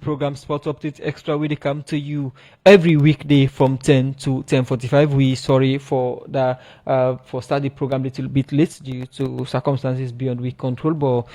Program Sports Update Extra will come to you every weekday from 10 to 10:45. We sorry for the for start the program a little bit late due to circumstances beyond we control, but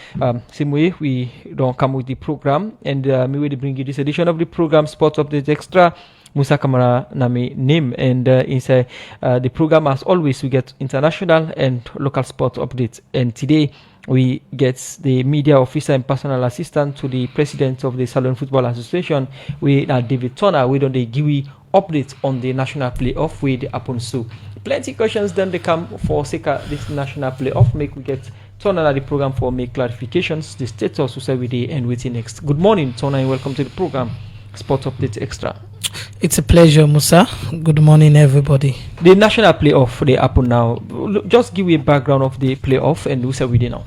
same way we don't come with the program, and me will bring you this edition of the program Sports Update Extra. Musa Kamara Nami name, and inside the program, as always, we get international and local sports updates, and today we get the media officer and personal assistant to the president of the Salon Football Association. We are David Turner. We don't give you updates on the national playoff with happen so. Plenty questions then they come for sake of this national playoff. Make we get Turner at the program for make clarifications, the status we say with the and waiting next. Good morning, Turner, and welcome to the program Sport Update Extra. It's a pleasure, Musa. Good morning, everybody. The national playoff they happen now. Just give me a background of the playoff and who say we now.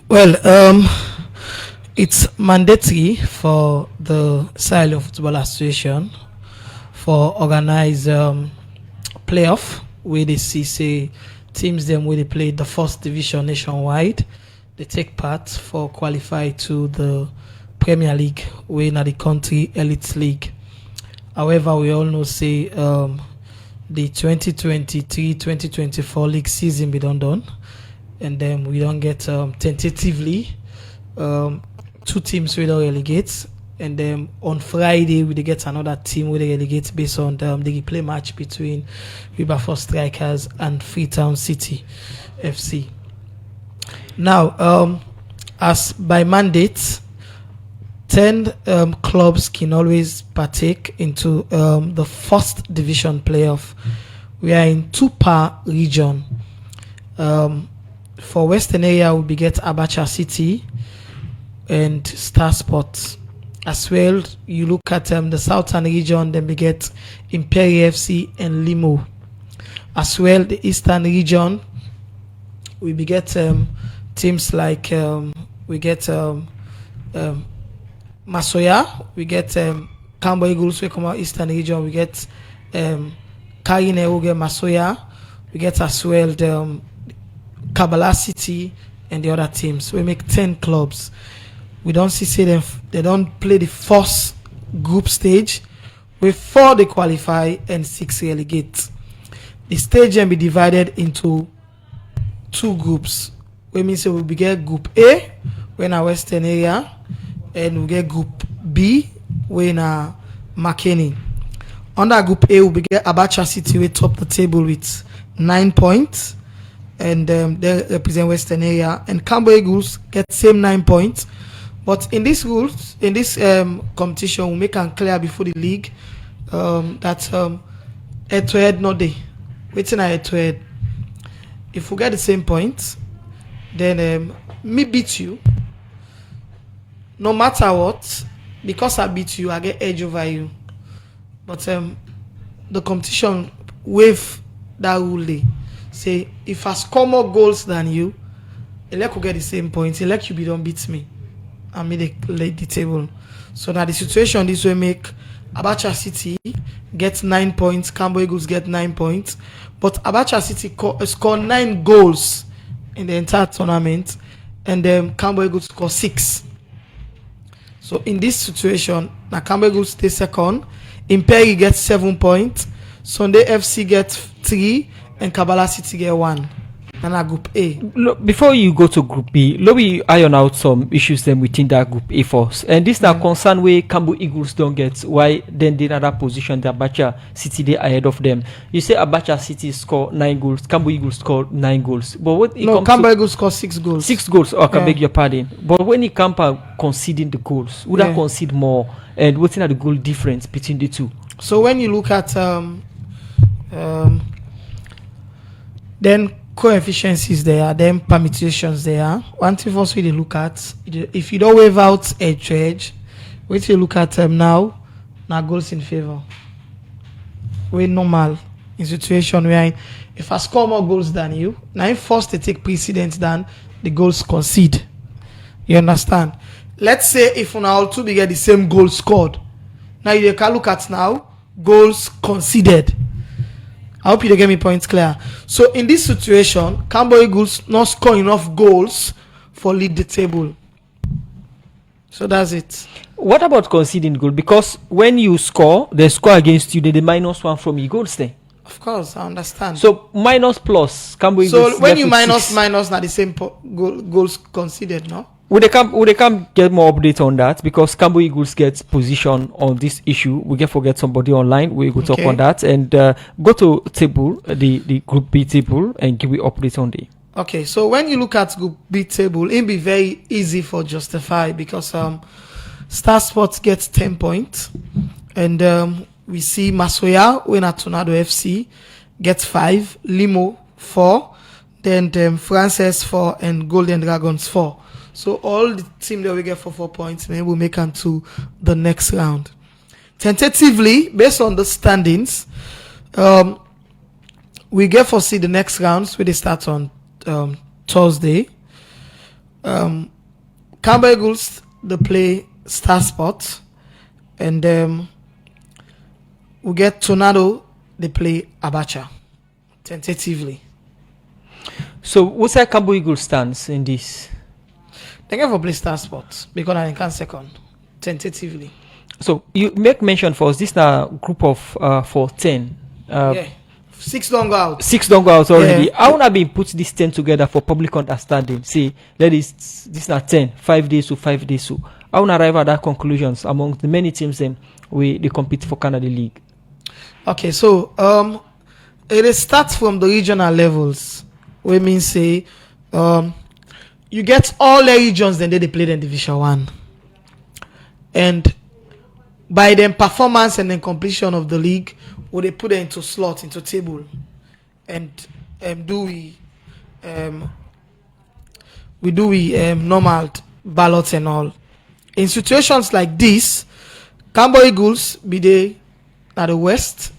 Well, it's mandatory for the Sahel Football Association for organize playoff where they see say teams them where they play the first division nationwide. They take part for qualify to the Premier League, where in the country elite league. However, we all know say the 2023-2024 league season be done, and then we don't get tentatively 2 teams we don't relegate, and then on Friday we get another team we relegate based on the replay match between Wilberforce Strikers and Freetown City FC. Now, as by mandate, 10 clubs can always partake into the first division playoff. We are in 2 per region. For Western area, we get Abacha City and Star Sports. As well, you look at the Southern region, then we get Imperi FC and Limo. As well, the Eastern region, we get teams like we get Masoya, we get Cambo Eagles, we come out Eastern region, we get Karine Uge Masoya, we get as well the Kabbalah City and the other teams. We make 10 clubs. We don't see them, they don't play the first group stage, with 4 they qualify and 6 relegate. The stage can be divided into 2 groups. We mean so we get group A, we're in our Western area, and we get group B, we're in Makeni. Under group A, we get Abacha City, we top the table with 9 points, and they represent Western area. And Cambo Eagles get same 9 points. But in this rules, in this competition, we make it clear before the league that head-to-head not day. Waiting at head-to-head. If we get the same points, then me beat you. No matter what, because I beat you, I get edge over you. But the competition with that rule day say if I score more goals than you, elect will get the same points. Elect you don't beat me. I made they lay the table. So now the situation this way make Abacha City get 9 points, Cambo Eagles get 9 points, but Abacha City score 9 goals in the entire tournament, and then Cambo Eagles score 6. So in this situation, Nakambe Eagles stay second, Imperi gets 7 points, Sunday FC gets 3, and Kabbalah City get 1. And group A. Look, before you go to group B, let me iron out some issues then within that group A first. And this now concern where Cambo Eagles don't get why then they in another position the Abacha City they ahead of them. You say Abacha City score 9 goals, Cambo Eagles score 9 goals. But what it comes Cambo Eagles score 6 goals. 6 goals, I can beg your pardon. But when it comes to conceding the goals, would I concede more? And what's the goal difference between the two? So when you look at then coefficients there, then permutations there. One thing first we look at, if you don't wave out edge to edge, wait till you look at now goals in favor. We normal in situation where if I score more goals than you, now I'm forced to take precedence than the goals concede. You understand? Let's say if on all 2 we get the same goal scored. Now you can look at now goals conceded. I hope you get me points clear. So in this situation, Cambo Eagles not score enough goals for lead the table. So that's it. what about conceding goal? Because when you score, they score against you, they -1 from your goals there. Of course, I understand. So minus plus, Cambo So Eagles when left you with minus 6. minus, not the same goals conceded, no? Would they come get more update on that? Because Cambo Eagles get position on this issue. We can forget somebody online. We will talk Okay. on that and go to table, the Group B table, and give you update on the. Okay, so when you look at Group B table, it'll be very easy for Justify because Star Sports gets 10 points, and we see Masoya win at Tornado FC gets 5, Limo 4, then Frances 4, and Golden Dragons 4. So all the team that we get for 4 points, maybe we'll make it to the next round. Tentatively, based on the standings, we get foresee the next rounds where they start on Thursday. Cambo Eagles they play Star Sport, and we get Tornado they play Abacha. Tentatively, So what's that Cambo Eagles stance in this? they can for play Star Sport because I can second. Tentatively, So you make mention for us. This now group of for 10. yeah, 6 don't go out. 6 don't go out already. Yeah. How wanna be put this 10 together for public understanding? See, that is this not 10, 5 days to 5 days to. I wanna arrive at that conclusions among the many teams them they compete for Canada League. Okay, so it starts from the regional levels. We mean say you get all the regions, then they play in Division 1. And by the performance and then completion of the league, they put it into slot, into table. And we do normal ballots and all. In situations like this, Cambo Eagles be there at the west,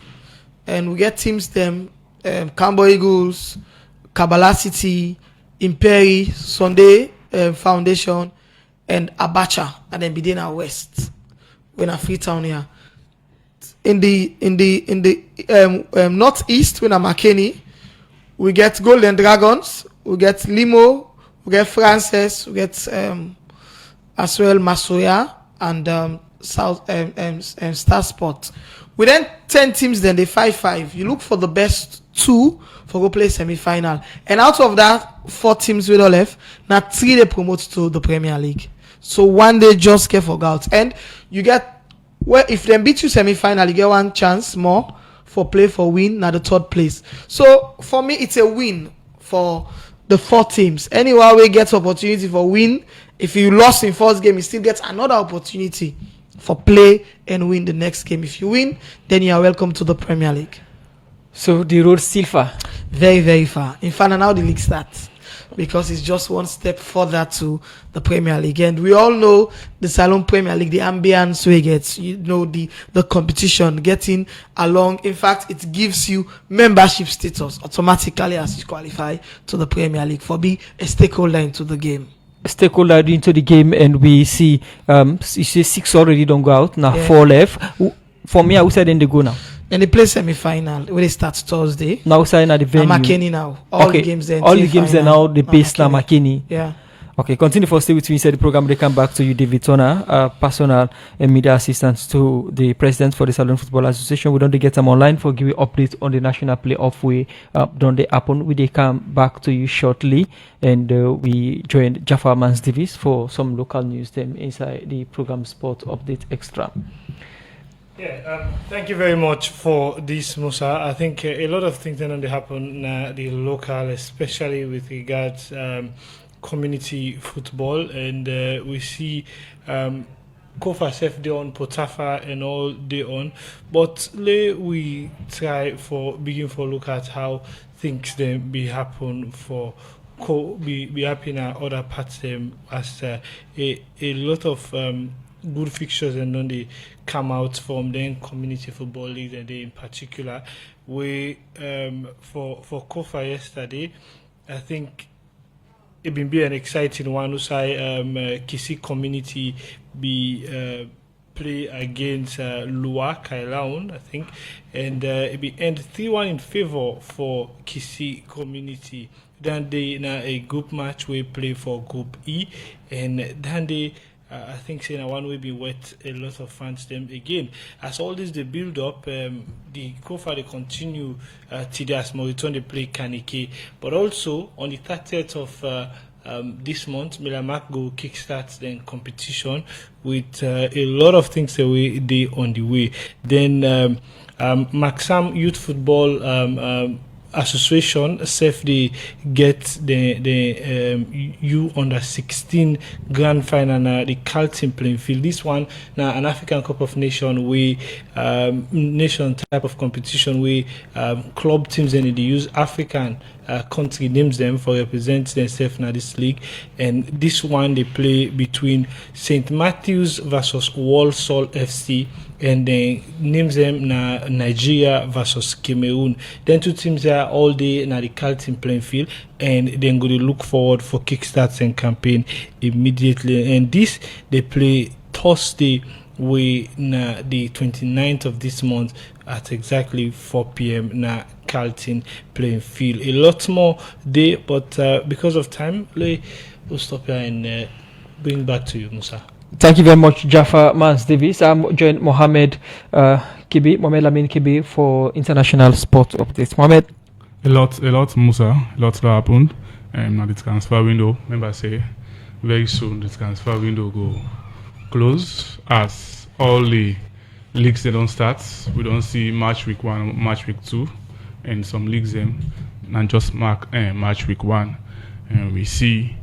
and we get teams them Cambo Eagles, Kabbalah City, Imperi, Sunday Foundation, and Abacha, and then be there at west. We're in Freetown here. In the northeast, we're in Makeni, we get Golden Dragons, we get Limo, we get Frances, we get as well Masoya and South Star Sport. We then 10 teams, then they 5-5. You look for the best 2 for go play semi-final, and out of that 4 teams we don't left. Now 3 they promote to the Premier League. So 1 day just get forgot, and you get if they beat you semi-final, you get 1 chance more for play for win. Now the 3rd place. So for me, it's a win for the 4 teams. Anyone we get opportunity for win. If you lost in first game, you still get another opportunity for play and win the next game. If you win, then you are welcome to the Premier League. So the road still far. Very, very far. In fact, now the league starts because it's just 1 step further to the Premier League. And we all know the Salon Premier League, the ambience we get, the competition getting along. In fact, it gives you membership status automatically as you qualify to the Premier League for being a stakeholder into the game. Stakeholder into the game, and we see you see 6 already don't go out now. Yeah. 4 left. For me, I would say then they go now. And they play semi-final where they start Thursday. Now sign at the venue. Makeni now. All okay. the games then. All the games are now the base now Makeni. Yeah. Okay, continue for stay with me inside the program. They come back to you, David Turner, personal and media assistant to the president for the Salon Football Association. We don't get them online for give you updates on the national playoff. We don't they happen. We they come back to you shortly, and we join Jaffa Mans Davis for some local news. Them inside the program Sport Update Extra. Yeah, thank you very much for this, Musa. I think a lot of things that happen the local, especially with regards community football, and we see Kofa Sef day on, Potafa and all day on. But we try for begin for look at how things then be happen for be happening at other parts as a lot of good fixtures and then they come out from the community football league, and they in particular we for Kofa yesterday, I think it been be an exciting one. Who say Kisi community be play against Lua Kailaun, I think, and it be end 3-1 in favor for Kisi community. Then they in a group match we play for Group E, and then they I think saying one will be wet a lot of fans them again. As all this they build up, the Kofa they continue TDS more return they play Kanike, but also on the 30th of this month, Milamak go kickstart then competition with a lot of things that they on the way. Then Maxam Youth Football Association safely get the U under 16 grand final na the Carlton playing field. This one now an African Cup of Nation we nation type of competition we club teams and they use African country names them for represent themselves in this league, and this one they play between St. Matthews versus Walsall FC, and then names them na Nigeria versus Cameroon. Then two teams are all day na the Carlton playing field, and then go to look forward for kickstarts and campaign immediately. And this they play Thursday we na the 29th of this month at exactly 4 p.m. na Carlton playing field. A lot more day, but because of time, we'll stop here and bring back to you, Musa. Thank you very much, Jaffa Mans Davis. I'm joined Mohamed Lamin Kibi for international sport updates. Mohamed. A lot, Musa. A lot happened. Now the transfer window. Remember, say very soon the transfer window go close as all the leagues they don't start. We don't see match week 1, match week 2, and some leagues them and just mark match week 1. And we see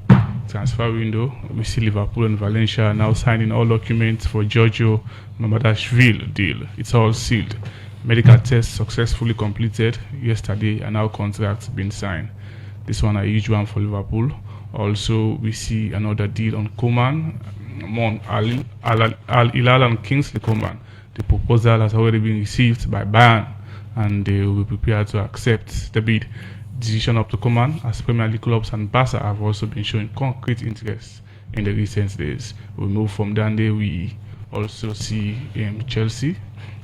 transfer window. We see Liverpool and Valencia now signing all documents for Giorgio Mamadashvili deal. It's all sealed. Medical tests successfully completed yesterday, and now contracts been signed. This one a huge one for Liverpool. Also, we see another deal on Coman, Al Hilal and Kingsley Coman. The proposal has already been received by Bayern, and they will be prepared to accept the bid. Decision up to Coman, as Premier League clubs and Barca have also been showing concrete interest in the recent days. We move from Dande, we also see Chelsea.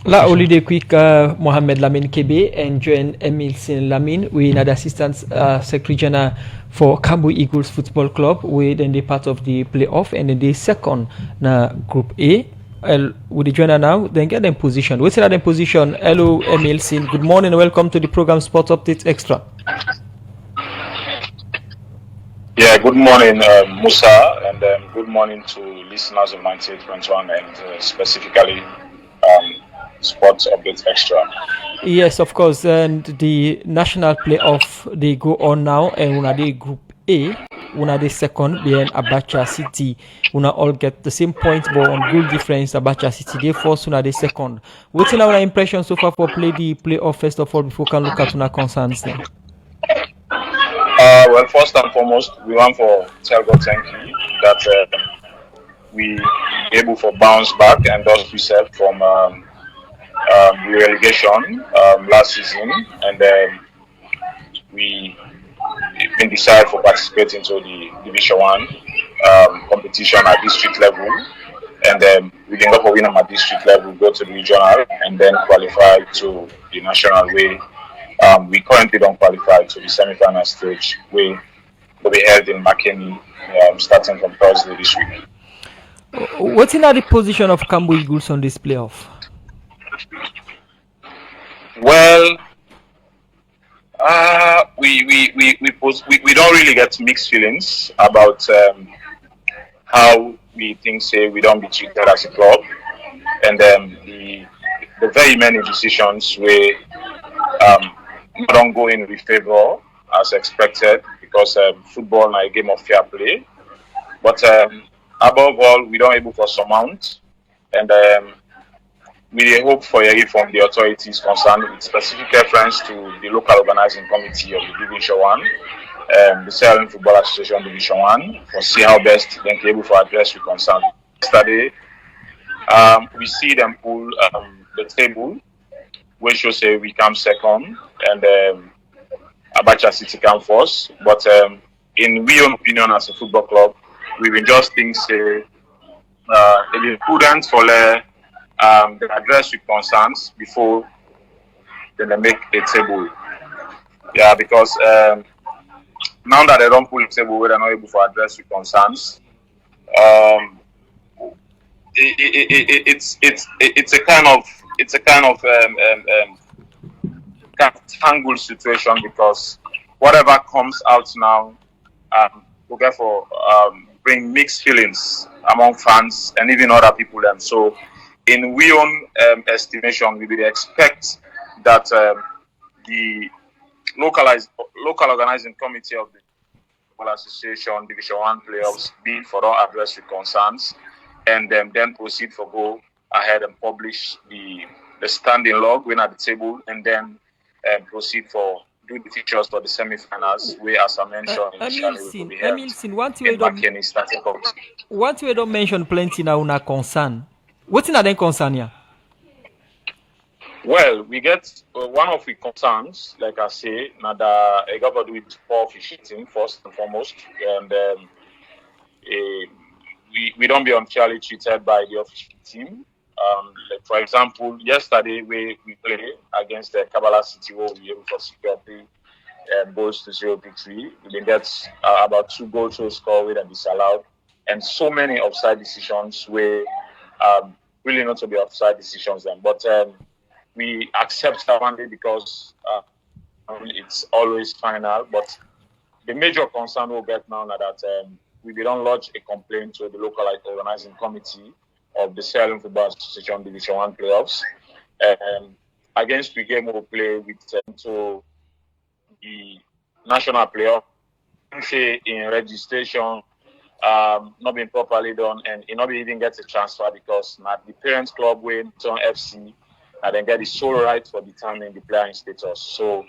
La holiday quick Mohamed Lamin Kebe and Joan Emilson Lamin, we are the assistant secretary general for Cambo Eagles Football Club. We then the part of the playoff, and then the second na Group A. With the joiner now, then get them position. What's in them position? Hello, Emilson. Good morning and welcome to the program Sport Updates Extra. Yeah, good morning, Musa, and good morning to listeners of 98.1 and specifically Sports Updates Extra. Yes, of course. And the national playoff they go on now, and una the Group A, una the second behind Abacha City. Una all get the same points, but on goal difference, Abacha City they first, una the second. What's in our impression so far for play the playoff first of all before we can look at una concerns then? Well, first and foremost, we want to tell God thank you that we able to bounce back and thus we said from the relegation last season, and we been decided for participating to the Division 1 competition at district level, and we can go for winning at district level, go to the regional, and then qualify to the national way. We currently don't qualify to the semi-final stage. We will be held in Makeni starting from Thursday this week. What's in the position of Cambo Eagles on this playoff? Well, we don't really get mixed feelings about how we think say we don't be treated as a club, and the very many decisions we don't go in with favor as expected, because football is a game of fair play. But above all, we don't able to surmount, and we hope for a from the authorities concerned, with specific reference to the local organizing committee of the Division 1, the Sierra Leone Football Association Division 1, for see how best they can be able to address the concern. Yesterday, we see them pull the table, which should say we come second, and Abacha City come first. But in my own opinion, as a football club, we will just think say it is prudent for the address with concerns before they make a table. Yeah, because now that they don't pull the table, they're not able to address with concerns. it's a kind of tangled situation because whatever comes out now will therefore bring mixed feelings among fans and even other people. So, in we own estimation, we would expect that the local organizing committee of the Football Association Division One playoffs be for all address the concerns, and then proceed for go ahead and publish the standing log when at the table, and then proceed for do the features for the semi-finals. Where, as I mentioned initially, we will be held Emilson, in McKinney starting committee. What we don't mention plenty now una concern. What's in that concern here? Well, we get one of the concerns, like I say, now that I got to do with poor officiating first and foremost, and we don't be unfairly treated by the official team. Like for example, yesterday we played against the Kabbalah City, where we were able to secure 3 goals to 0 victory. We didn't get about 2 goals to score with and disallowed, and so many offside decisions were really not to be offside decisions then. But we accept that one day because it's always final. But the major concern we'll get now is that we don't lodge a complaint to the local organizing committee of the Sierra Leone Football Association Division 1 playoffs. Against the game we'll play with to the national playoff, say in registration not being properly done, and it not even gets a transfer because not the parents club win on FC and then get the sole right for determining the playing status. So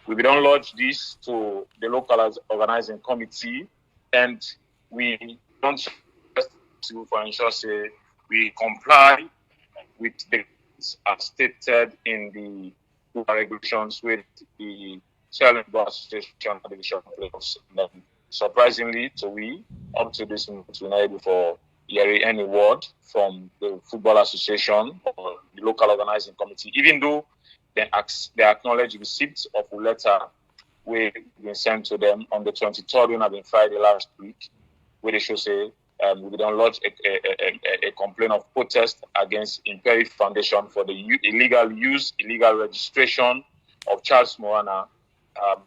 we don't lodge this to the local organizing committee, and we don't to for ensure say we comply with the as stated in the regulations with the Sierra Leone Association Division playoffs. Surprisingly, so we up to this moment we're not able for hear any word from the Football Association or the local organizing committee, even though they acknowledge receipt of a letter we been sent to them on the 23rd, when I've been Friday last week, where they should say we don't lodge a complaint of protest against Imperi Foundation for the illegal registration of Charles Morana,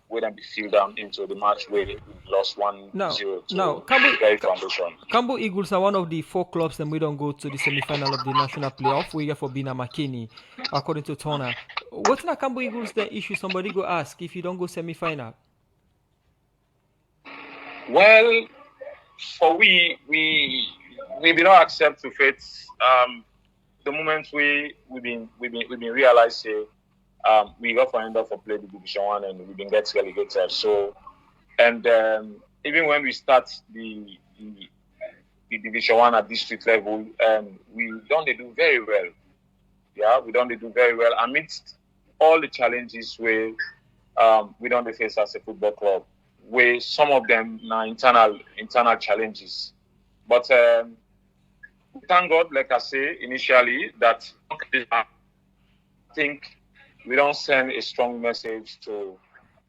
where then be filled down into the match where we lost 1-0 to Imperi Foundation. Cambo Eagles are one of the 4 clubs that we don't go to the semi-final of the national playoff. We get for being a McKinney, according to Turner. What's not Cambo Eagles the issue? Somebody go ask if you don't go semi-final. Well, for we do not accept to face the moment we've been realizing we got for end up for play the Division 1 and we been get relegated. So, and even when we start the Division 1 at district level, we don't do very well. Yeah, we don't do very well amidst all the challenges where we don't face as a football club, where some of them are internal challenges. But thank God, like I say initially, that I think we don't send a strong message to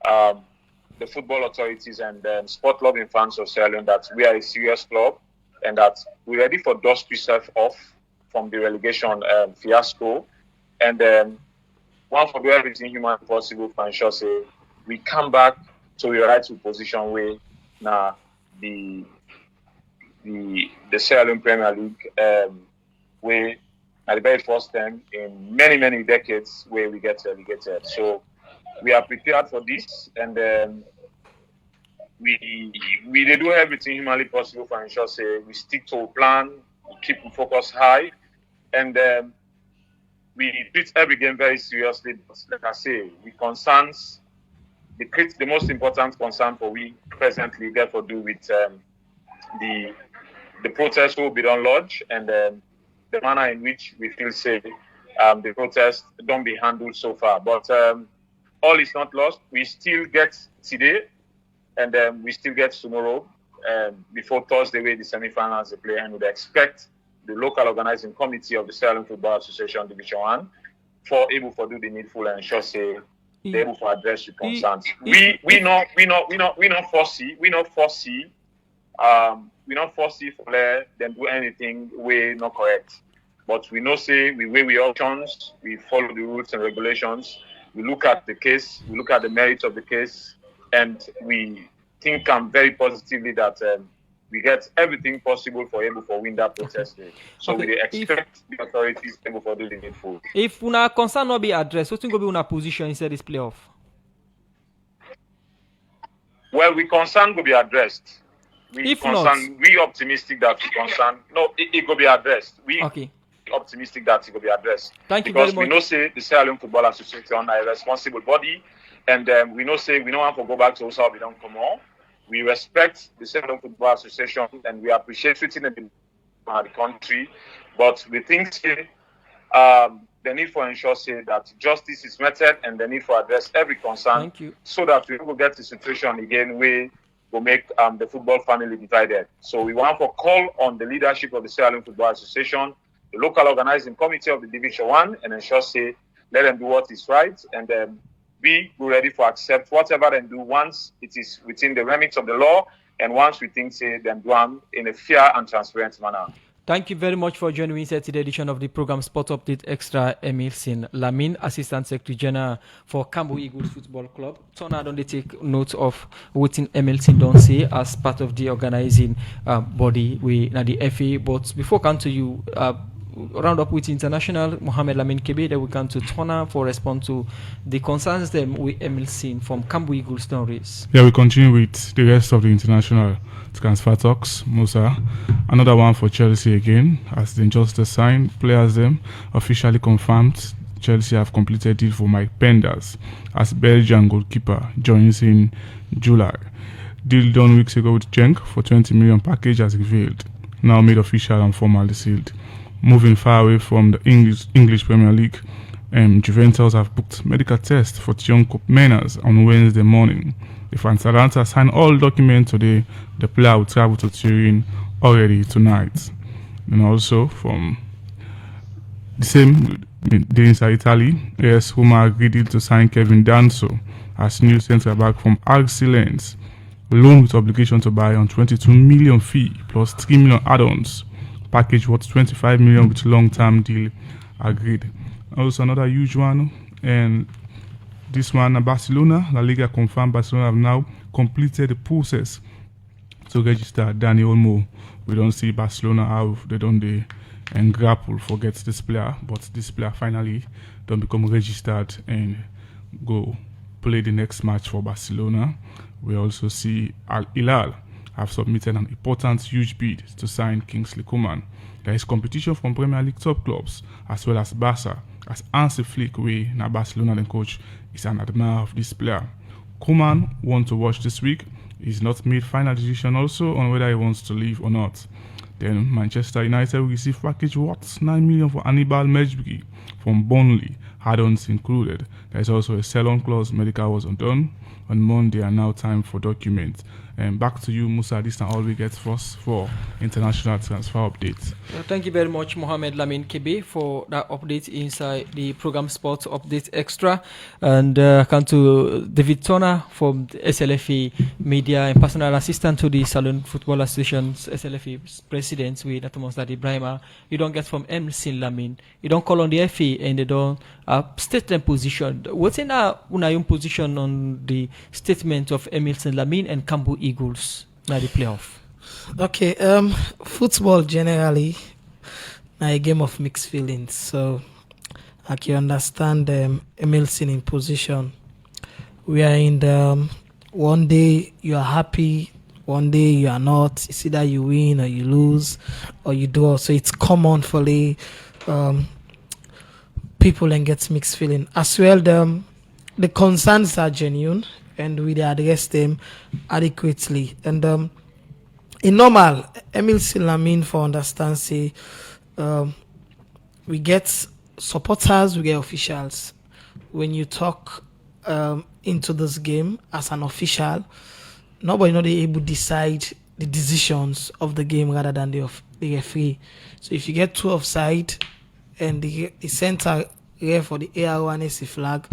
the football authorities and sport loving fans of Sierra Leone that we are a serious club and that we're ready for dust yourself off from the relegation fiasco, and one for do everything humanly possible for ensure say we come back to the rightful position where now the Sierra Leone Premier League where at the very first time in many decades where we get relegated. So we are prepared for this, and we do everything humanly possible for ensure say we stick to a plan, we keep the focus high, and we treat every game very seriously. But like I say, the most important concern for we presently therefore do with the protest will be done lodge, and the manner in which we feel say the protest don't be handled so far. But all is not lost. We still get today, and we still get tomorrow before Thursday where the semi-finals they play, and we'd expect the local organizing committee of the Sierra Leone Football Association Division 1 for able to do the needful and ensure say they're able to address the concerns. We not foresee for them do anything we not correct. But we know say we weigh we options, we follow the rules and regulations, we look at the case, we look at the merits of the case, and we think very positively that we get everything possible for able for win that protest day. So we expect the authorities able for do the needful. If una concern not be addressed, what's going to be una position inside this playoff? Well, we concern will be addressed. We If concern, not, we optimistic that we concern. No, it will be addressed. We optimistic that it will be addressed. Thank you very much. Because we know say the Sierra Leone Football Association are a responsible body, and we know say we don't want to go back to Osa, we don't come on. We respect the Sierra Leone Football Association and we appreciate treating them in the country, but we think say, the need for ensure say that justice is meted and the need for address every concern so that we will get the situation again where will make the football family divided. So we want to call on the leadership of the Sierra Leone Football Association, the local organizing committee of the Division 1, and ensure say let them do what is right, and we be ready for accept whatever they do once it is within the remit of the law and once we think say them do them in a fair and transparent manner. Thank you very much for joining me in today's edition of the program Sport Update Extra. Emilson Lamine, Assistant Secretary General for Cambo Eagles Football Club. Turner don't they take note of what Emilson don't say as part of the organizing body we now the FA. But before I come to you, round up with international Mohamed Lamine Kebe, then we come to Turner for response to the concerns them with Emilson from Cambo Eagles stories. Yeah, we continue with the rest of the international transfer talks. Musa, another one for Chelsea again, as they just signed players them officially confirmed. Chelsea have completed deal for Mike Penders as Belgian goalkeeper joins in July. Deal done weeks ago with Genk for 20 million package as revealed, now made official and formally sealed. Moving far away from the English Premier League, Juventus have booked medical tests for Thion Koopmeiners on Wednesday morning. If Atalanta sign all documents today, the player will travel to Turin already tonight. And also from the same day inside Italy, AS Roma agreed to sign Kevin Danso as new centre back from RC Lens, loan with obligation to buy on 22 million fee plus 3 million add-ons. Package worth 25 million with long-term deal agreed. Also another huge one, and this one, Barcelona. La Liga confirmed Barcelona have now completed the process to register Dani Olmo. We don't see Barcelona how they don't and grapple forget this player, but this player finally don't become registered and go play the next match for Barcelona. We also see Al Hilal have submitted an important huge bid to sign Kingsley Coman. There is competition from Premier League top clubs as well as Barca, as Hansi Flick, now Barcelona the coach, is an admirer of this player. Coman wants to watch this week. He's not made final decision also on whether he wants to leave or not. Then Manchester United will receive package worth 9 million for Hannibal Mejbri from Burnley, add-ons included. There is also a sell-on clause. Medical was undone on Monday and now time for documents. And back to you, Musa. This is all we get first for international transfer updates. Thank you very much, Mohamed Lamine Kebe, for that update inside the program Sports Update Extra. And come to David Turner from the SLFA Media and personal assistant to the Salon Football Association's SLFA president with Atomos Daddy Brahima. You don't get from Emilson Lamine. You don't call on the FA and they don't state their position. What's in our own position on the statement of Emilson Lamine and Cambo Eagles now the playoff? Okay, football generally a game of mixed feelings. So I can understand Emilson in position. We are in the one day you are happy, one day you are not. It's either you win or you lose or you draw. So it's common for the people and gets mixed feeling. As well, the concerns are genuine and we address them adequately. And in normal, Emilson Lamine for understand say we get supporters, we get officials. When you talk into this game as an official, nobody not able to decide the decisions of the game rather than the referee. So if you get two offside and the center ref for the AR1AC flag,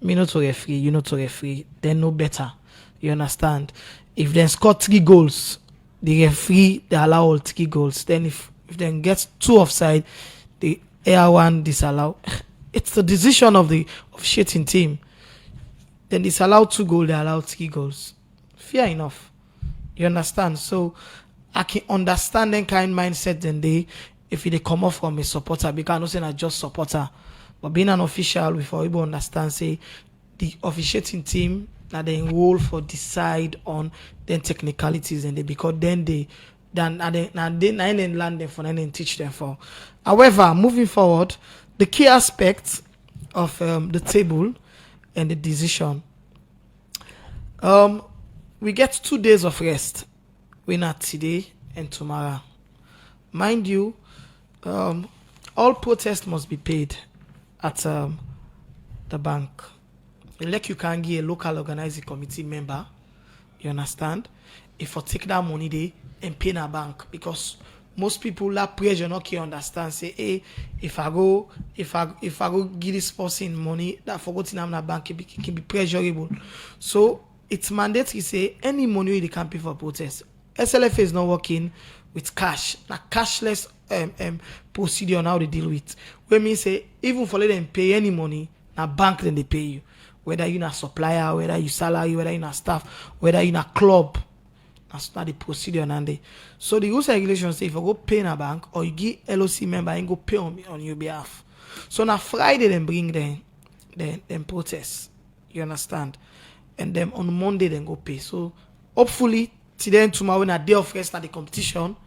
me not to referee, you not to referee, then no better. You understand? If they score 3 goals, the referee they allow all 3 goals. Then if they get 2 offside, the Air One disallow. It's the decision of the officiating team. Then disallow 2 goals, they allow 3 goals. Fair enough. You understand? So I can understand that kind mindset then they if they come off from a supporter, because I know say not just supporter. But being an official, before people understand, say the officiating team that they enroll for decide on then technicalities and they because then they then land them for and then teach them for. However, moving forward, the key aspect of the table and the decision. We get 2 days of rest. We're not today and tomorrow. Mind you, all protests must be paid at the bank. Like you can get a local organizing committee member, you understand? If I take that money there and pay in a bank, because most people that pressure not can understand. Say, hey, if I go give this person money that forgotten I'm in a bank, it can be pleasurable. So it's mandatory. Say any money they can pay for protest. SLFA is not working with cash. Now cashless procedure on how they deal with. When me say even for let them pay any money, now bank then they pay you. Whether you're a supplier, whether you salary, whether you're a staff, whether you're a club. That's not the procedure and they. So the rules and regulations say if you go pay in a bank or you give LOC member and go pay on your behalf. So now Friday then bring them protest. You understand? And then on Monday then go pay. So hopefully today and tomorrow when a day of rest at the competition,